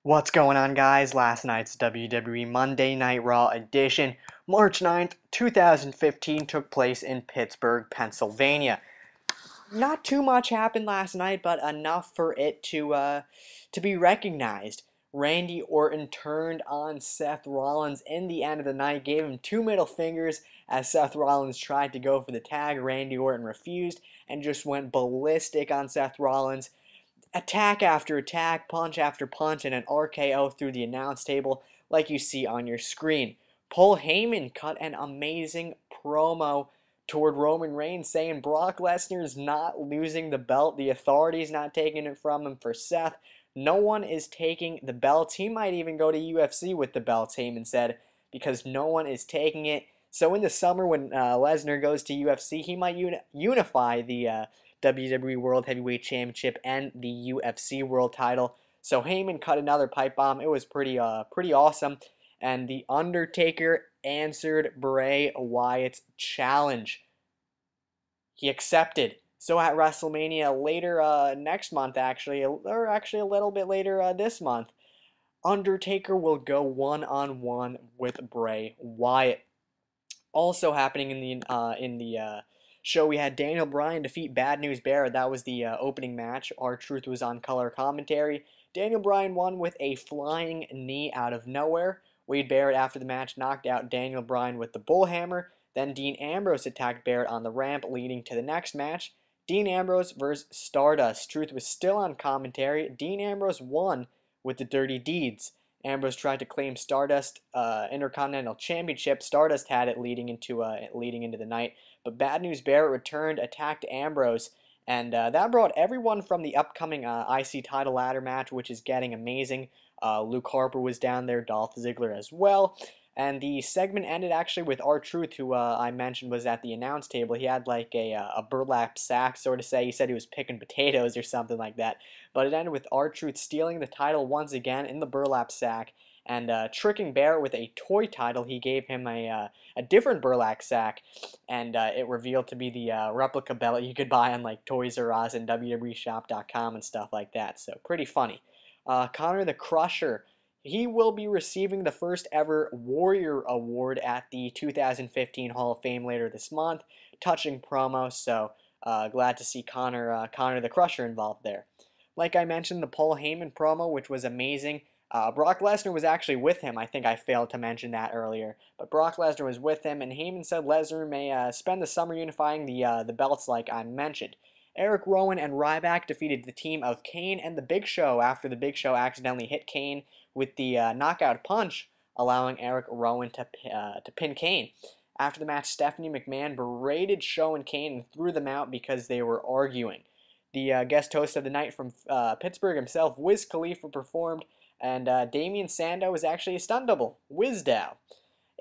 What's going on, guys? Last night's WWE Monday Night Raw edition, March 9th, 2015, took place in Pittsburgh, Pennsylvania. Not too much happened last night, but enough for it to be recognized. Randy Orton turned on Seth Rollins in the end of the night, gave him two middle fingers as Seth Rollins tried to go for the tag. Randy Orton refused and just went ballistic on Seth Rollins. Attack after attack, punch after punch, and an RKO through the announce table like you see on your screen. Paul Heyman cut an amazing promo toward Roman Reigns saying Brock Lesnar's not losing the belt. The authority's not taking it from him for Seth. No one is taking the belts. He might even go to UFC with the belts, Heyman said, because no one is taking it. So in the summer when Lesnar goes to UFC, he might unify the WWE World Heavyweight Championship and the UFC World Title. So Heyman cut another pipe bomb. It was pretty awesome. And the Undertaker answered Bray Wyatt's challenge. He accepted. So at WrestleMania later next month, or actually a little bit later this month, Undertaker will go one-on-one with Bray Wyatt. Also happening in the show, we had Daniel Bryan defeat Bad News Barrett. That was the opening match. R-Truth was on color commentary. Daniel Bryan won with a flying knee out of nowhere. Wade Barrett, after the match, knocked out Daniel Bryan with the Bullhammer. Then Dean Ambrose attacked Barrett on the ramp, leading to the next match. Dean Ambrose versus Stardust. Truth was still on commentary. Dean Ambrose won with the Dirty Deeds. Ambrose tried to claim Stardust Intercontinental Championship. Stardust had it leading into the night, but Bad News Barrett returned, attacked Ambrose, and that brought everyone from the upcoming IC title ladder match, which is getting amazing. Luke Harper was down there, Dolph Ziggler as well. And the segment ended actually with R-Truth, who I mentioned was at the announce table. He had like a burlap sack, sort of say. He said he was picking potatoes or something like that. But it ended with R-Truth stealing the title once again in the burlap sack and tricking Barrett with a toy title. He gave him a different burlap sack, and it revealed to be the replica belt you could buy on like Toys R Us and WWEshop.com and stuff like that. So pretty funny. Connor the Crusher. He will be receiving the first ever Warrior Award at the 2015 Hall of Fame later this month. Touching promo, so glad to see Connor the Crusher involved there. Like I mentioned, the Paul Heyman promo, which was amazing. Brock Lesnar was actually with him. I think I failed to mention that earlier. But Brock Lesnar was with him, and Heyman said Lesnar may spend the summer unifying the belts like I mentioned. Eric Rowan and Ryback defeated the team of Kane and the Big Show after the Big Show accidentally hit Kane with the knockout punch, allowing Eric Rowan to pin Kane. After the match, Stephanie McMahon berated Show and Kane and threw them out because they were arguing. The guest host of the night from Pittsburgh himself, Wiz Khalifa, performed, and Damian Sandow was actually a stunt double, Wizdow.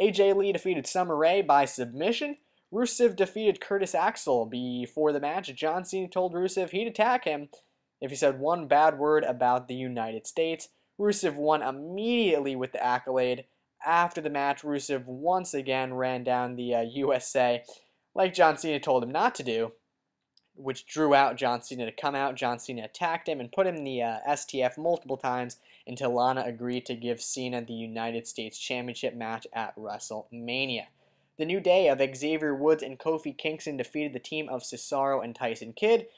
AJ Lee defeated Summer Rae by submission. Rusev defeated Curtis Axel. Before the match, John Cena told Rusev he'd attack him if he said one bad word about the United States. Rusev won immediately with the accolade. After the match, Rusev once again ran down the USA like John Cena told him not to do, which drew out John Cena to come out. John Cena attacked him and put him in the STF multiple times until Lana agreed to give Cena the United States Championship match at WrestleMania. The New Day of Xavier Woods and Kofi Kingston defeated the team of Cesaro and Tyson Kidd.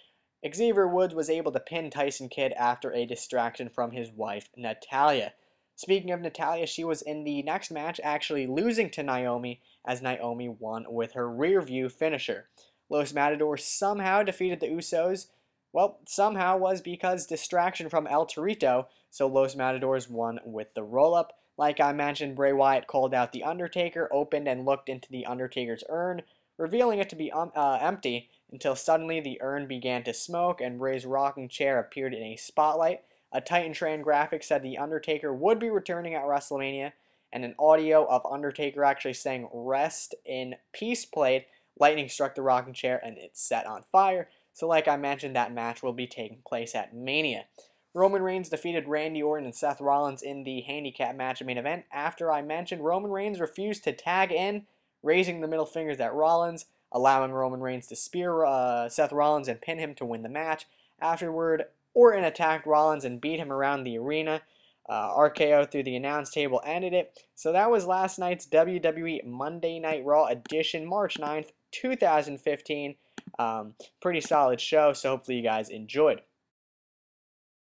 Xavier Woods was able to pin Tyson Kidd after a distraction from his wife, Natalya. Speaking of Natalya, she was in the next match actually losing to Naomi as Naomi won with her rear view finisher. Los Matadors somehow defeated the Usos. Well, somehow was because distraction from El Torito, so Los Matadors won with the roll-up. Like I mentioned, Bray Wyatt called out The Undertaker, opened and looked into The Undertaker's urn, revealing it to be empty, until suddenly the urn began to smoke and Bray's rocking chair appeared in a spotlight. A Titantron graphic said The Undertaker would be returning at WrestleMania, and an audio of Undertaker actually saying "Rest in Peace" played. Lightning struck the rocking chair and it set on fire. So like I mentioned, that match will be taking place at Mania. Roman Reigns defeated Randy Orton and Seth Rollins in the handicap match main event. After I mentioned, Roman Reigns refused to tag in, raising the middle fingers at Rollins, allowing Roman Reigns to spear Seth Rollins and pin him to win the match. Afterward, Orton attacked Rollins and beat him around the arena. RKO through the announce table ended it. So that was last night's WWE Monday Night Raw edition, March 9th, 2015. Pretty solid show, so hopefully you guys enjoyed.